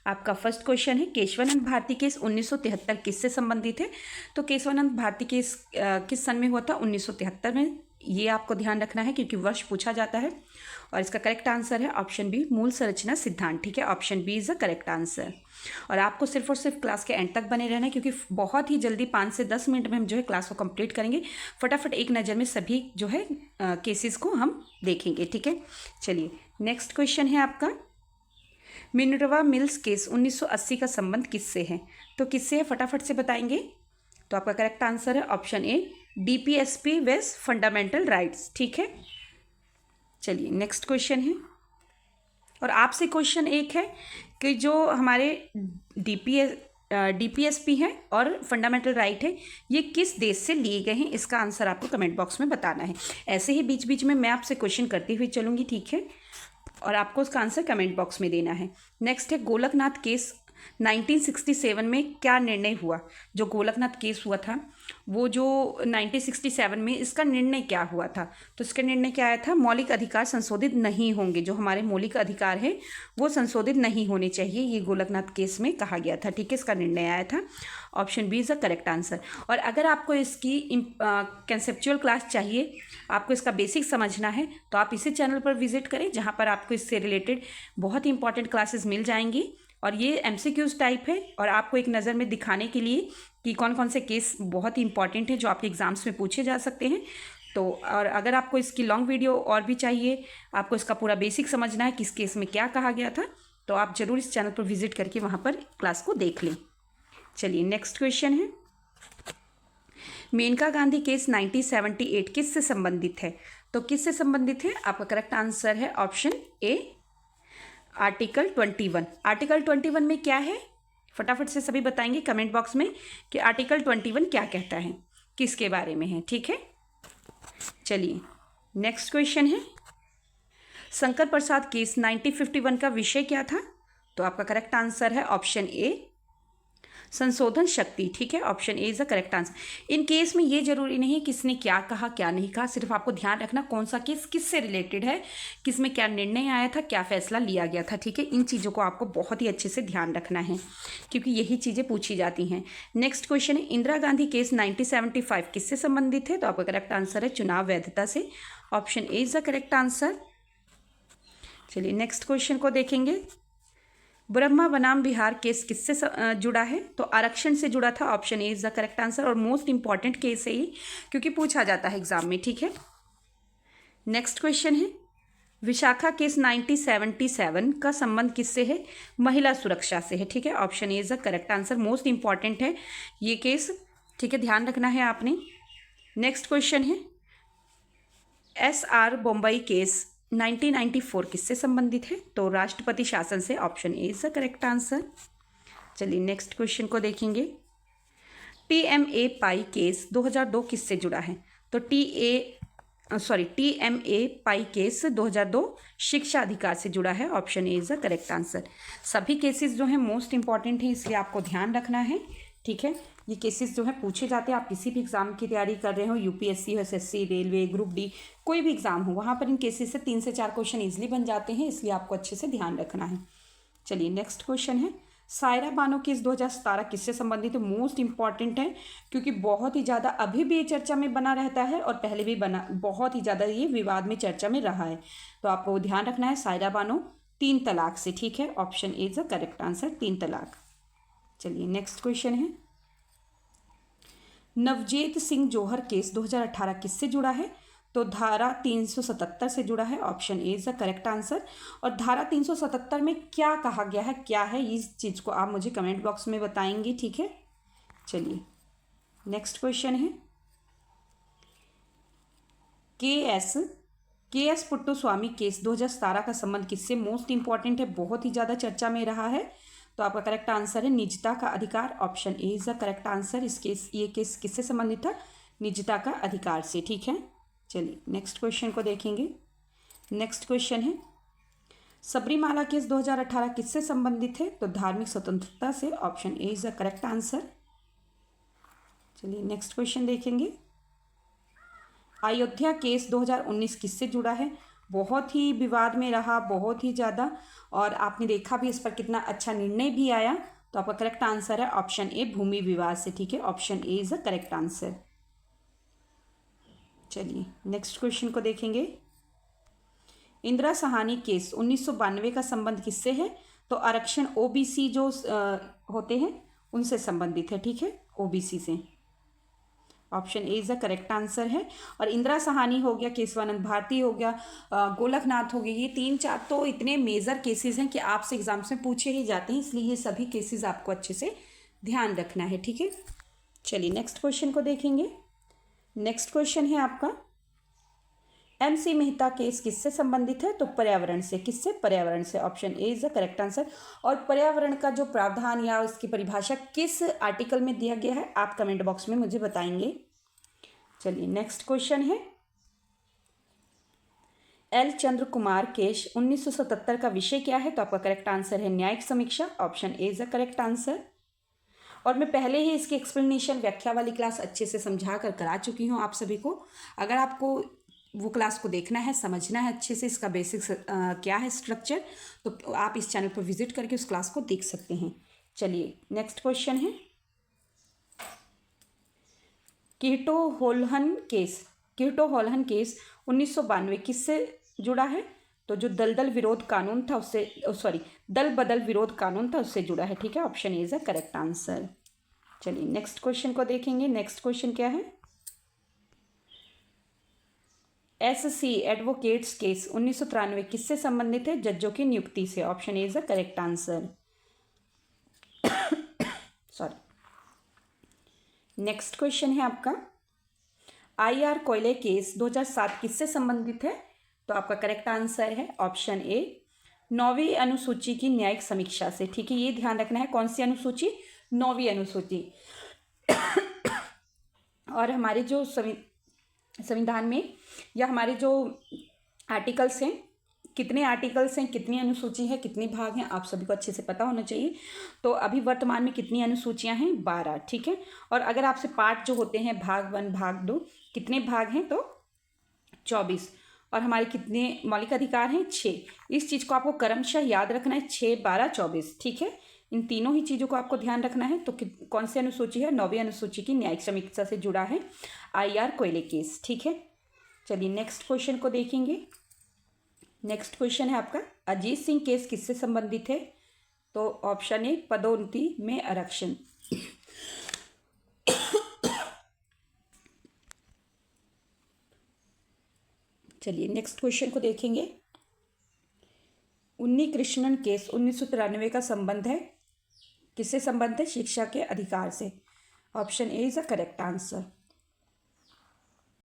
आपका first question है Keshavananda Bharti case 1973 किससे संबंधित है? तो केशवानंद भारती केस किस सन में हुआ था? 1973 में। ये आपको ध्यान रखना है क्योंकि वर्ष पूछा जाता है। और इसका करेक्ट आंसर है ऑप्शन बी, मूल संरचना सिद्धांत। ठीक है, option B is the correct answer. और आपको सिर्फ और सिर्फ क्लास के एंड तक बने रहना है क्योंकि बहुत ही जल्दी 5 से 10 मिनट में हम जो है क्लास को कंप्लीट करेंगे। फटाफट एक नज़र में सभी जो है केसेस को हम देखेंगे। ठीक है, चलिए नेक्स्ट क्वेश्चन है आपका, मिनर्वा मिल्स केस 1980 का संबंध किससे है? तो किससे है फटाफट से बताएंगे। तो आपका करेक्ट आंसर है ऑप्शन ए, डीपीएसपी वेस्ट फंडामेंटल राइट्स। ठीक है, चलिए नेक्स्ट क्वेश्चन है। और आपसे क्वेश्चन एक है कि जो हमारे डीपीएसपी है और फंडामेंटल राइट है, ये किस देश से लिए गए हैं? इसका आंसर आपको कमेंट बॉक्स में बताना है। ऐसे ही बीच बीच में मैं आपसे क्वेश्चन करती हुई चलूँगी। ठीक है, और आपको उसका आंसर कमेंट बॉक्स में देना है। नेक्स्ट है गोलकनाथ केस 1967 में क्या निर्णय हुआ? जो गोलकनाथ केस हुआ था वो जो 1967 में, इसका निर्णय क्या हुआ था? तो इसका निर्णय क्या आया था? मौलिक अधिकार संशोधित नहीं होंगे। जो हमारे मौलिक अधिकार है वो संशोधित नहीं होने चाहिए, ये गोलकनाथ केस में कहा गया था। ठीक है, इसका निर्णय आया था। Option B is the correct answer. और अगर आपको इसकी कंसेप्चुअल क्लास चाहिए, आपको इसका बेसिक समझना है, तो आप इसी चैनल पर विजिट करें जहाँ पर आपको इससे रिलेटेड बहुत ही इंपॉर्टेंट क्लासेस मिल जाएंगी। और ये एमसीक्यूज टाइप है और आपको एक नज़र में दिखाने के लिए कि कौन कौन से केस बहुत ही इंपॉर्टेंट हैं जो आपके एग्जाम्स में पूछे जा सकते हैं। तो और अगर आपको इसकी लॉन्ग वीडियो और भी चाहिए, आपको इसका पूरा बेसिक समझना है किस केस में क्या कहा गया था, तो आप ज़रूर इस चैनल पर विजिट करके वहाँ पर क्लास को देख लें। चलिए नेक्स्ट क्वेश्चन है, मेनका गांधी केस 1978 किससे संबंधित है? तो किससे संबंधित है? आपका करेक्ट आंसर है ऑप्शन ए, आर्टिकल 21। आर्टिकल 21 में क्या है? फटाफट से सभी बताएंगे कमेंट बॉक्स में कि आर्टिकल 21 क्या कहता है, किसके बारे में है। ठीक है, चलिए नेक्स्ट क्वेश्चन है, शंकर प्रसाद केस 1951 का विषय क्या था? तो आपका करेक्ट आंसर है ऑप्शन ए, संशोधन शक्ति। ठीक है, option A is the correct answer. In case में ये जरूरी नहीं किसने क्या कहा क्या नहीं कहा, सिर्फ आपको ध्यान रखना कौन सा केस किससे रिलेटेड है, किस में क्या निर्णय आया था, क्या फैसला लिया गया था। ठीक है, इन चीज़ों को आपको बहुत ही अच्छे से ध्यान रखना है क्योंकि यही चीज़ें पूछी जाती हैं। नेक्स्ट क्वेश्चन है, इंदिरा गांधी केस 1975 किससे संबंधित है? तो आपका करेक्ट आंसर है चुनाव वैधता से। Option A is the correct answer. चलिए नेक्स्ट क्वेश्चन को देखेंगे, ब्रह्मा बनाम बिहार केस किससे जुड़ा है? तो आरक्षण से जुड़ा था। Option A is the correct answer और मोस्ट इंपॉर्टेंट केस है ये क्योंकि पूछा जाता है एग्जाम में। ठीक है, नेक्स्ट क्वेश्चन है, विशाखा केस 1977 का संबंध किससे है? महिला सुरक्षा से है। ठीक है, option A is the correct answer, most important है ये केस। ठीक है, ध्यान रखना है आपने। नेक्स्ट क्वेश्चन है, SR बम्बई केस 1994 किससे संबंधित है? तो राष्ट्रपति शासन से। Option A is the correct answer. चलिए नेक्स्ट क्वेश्चन को देखेंगे, TMA पाई केस 2002 किससे जुड़ा है? तो TMA पाई केस 2002 शिक्षा अधिकार से जुड़ा है। Option A is the correct answer. सभी केसेस जो हैं मोस्ट इंपॉर्टेंट हैं, इसलिए आपको ध्यान रखना है। ठीक है, ये केसेस जो है पूछे जाते हैं। आप किसी भी एग्जाम की तैयारी कर रहे हो, UPSC, SSC, railway, group D, कोई भी एग्जाम हो, वहाँ पर इन केसेस से 3 से 4 क्वेश्चन इजीली बन जाते हैं, इसलिए आपको अच्छे से ध्यान रखना है। चलिए नेक्स्ट क्वेश्चन है, सायरा बानो केस 2017 किससे संबंधित है? मोस्ट इंपॉर्टेंट है क्योंकि बहुत ही ज़्यादा अभी भी ये चर्चा में बना रहता है और पहले भी बना, बहुत ही ज़्यादा ये विवाद में चर्चा में रहा है। तो आपको ध्यान रखना है, सायरा बानो 3 तलाक से। ठीक है, option A is the correct answer, 3 तलाक। चलिए नेक्स्ट क्वेश्चन है, नवजेत सिंह जौहर केस 2018 किससे जुड़ा है? तो धारा 377 से जुड़ा है। Option A is the correct answer. और धारा 377 में क्या कहा गया है, क्या है, इस चीज़ को आप मुझे कमेंट बॉक्स में बताएंगे। ठीक है, चलिए नेक्स्ट क्वेश्चन है, के एस पुट्टुस्वामी केस 2017 का संबंध किससे? मोस्ट इंपॉर्टेंट है, बहुत ही ज़्यादा चर्चा में रहा है। तो आपका करेक्ट आंसर है निजता का अधिकार। Option A is the correct answer. ये केस किससे संबंधित था? निजता का अधिकार से। ठीक है, चलिए नेक्स्ट क्वेश्चन को देखेंगे। नेक्स्ट क्वेश्चन है, सबरीमाला केस 2018 किससे संबंधित है? तो धार्मिक स्वतंत्रता से। Option A is the correct answer. चलिए नेक्स्ट क्वेश्चन देखेंगे, अयोध्या केस 2019 किससे जुड़ा है? बहुत ही विवाद में रहा, बहुत ही ज़्यादा, और आपने देखा भी इस पर कितना अच्छा निर्णय भी आया। तो आपका करेक्ट आंसर है ऑप्शन ए, भूमि विवाद से। ठीक है, option A is the correct answer. चलिए नेक्स्ट क्वेश्चन को देखेंगे। इंदिरा साहनी केस 1992 का संबंध किससे है? तो आरक्षण ओबीसी जो होते हैं उनसे संबंधित है। ठीक है, ओबीसी से। Option A is the correct answer है। और इंदिरा साहनी हो गया, केशवानंद भारती हो गया, गोलकनाथ हो गया, ये 3-4 तो इतने मेजर केसेस हैं कि आपसे एग्जाम्स में पूछे ही जाते हैं, इसलिए ये सभी केसेस आपको अच्छे से ध्यान रखना है। ठीक है, चलिए नेक्स्ट क्वेश्चन को देखेंगे। नेक्स्ट क्वेश्चन है आपका, MC मेहता केस किससे संबंधित है? तो पर्यावरण से। किससे? पर्यावरण से। Option A is the correct answer. और पर्यावरण का जो प्रावधान या उसकी परिभाषा किस आर्टिकल में दिया गया है, आप कमेंट बॉक्स में मुझे बताएंगे। चलिए नेक्स्ट क्वेश्चन है, L चंद्र कुमार केस 1977 का विषय क्या है? तो आपका करेक्ट आंसर है न्यायिक समीक्षा। Option A is the correct answer. और मैं पहले ही इसकी एक्सप्लेनेशन, व्याख्या वाली क्लास अच्छे से समझा कर करा चुकी हूँ आप सभी को। अगर आपको वो क्लास को देखना है, समझना है अच्छे से इसका बेसिक्स क्या है स्ट्रक्चर, तो आप इस चैनल पर विजिट करके उस क्लास को देख सकते हैं। चलिए नेक्स्ट क्वेश्चन है, किर्टो होल्हन केस 1992 किससे जुड़ा है? तो जो दल विरोध कानून था उससे, दल बदल विरोध कानून था उससे जुड़ा है। ठीक है, option A is the correct answer. चलिए नेक्स्ट क्वेश्चन को देखेंगे। नेक्स्ट क्वेश्चन क्या है, SC एडवोकेट्स केस 1993 किससे संबंधित है? जजों की नियुक्ति से। Option A is the correct answer. Sorry. Next question है आपका, IR कोयले केस 2007 किससे संबंधित है? तो आपका करेक्ट आंसर है ऑप्शन ए, 9वीं अनुसूची की न्यायिक समीक्षा से। ठीक है, ये ध्यान रखना है, कौन सी अनुसूची? 9वीं अनुसूची। और हमारे जो संविधान में या हमारे जो आर्टिकल्स हैं, कितने आर्टिकल्स हैं, कितनी अनुसूची है, कितने भाग हैं, आप सभी को अच्छे से पता होना चाहिए। तो अभी वर्तमान में कितनी अनुसूचियां हैं? 12। ठीक है, और अगर आपसे पार्ट जो होते हैं, भाग 1 भाग 2, कितने भाग हैं? तो 24। और हमारे कितने मौलिक अधिकार हैं? 6। इस चीज़ को आपको क्रमशः याद रखना है, 6, 12, 24। ठीक है, इन तीनों ही चीज़ों को आपको ध्यान रखना है। तो कौन सी अनुसूची है? 9वीं अनुसूची की न्यायिक समीक्षा से जुड़ा है IR कोयले केस। ठीक है, चलिए नेक्स्ट क्वेश्चन को देखेंगे। नेक्स्ट क्वेश्चन है आपका, अजीत सिंह केस किससे संबंधित है? तो ऑप्शन ए, पदोन्नति में आरक्षण। चलिए नेक्स्ट क्वेश्चन को देखेंगे, उन्नी कृष्णन केस 1993 का संबंध है, किससे संबंध है? शिक्षा के अधिकार से। Option A is the correct answer.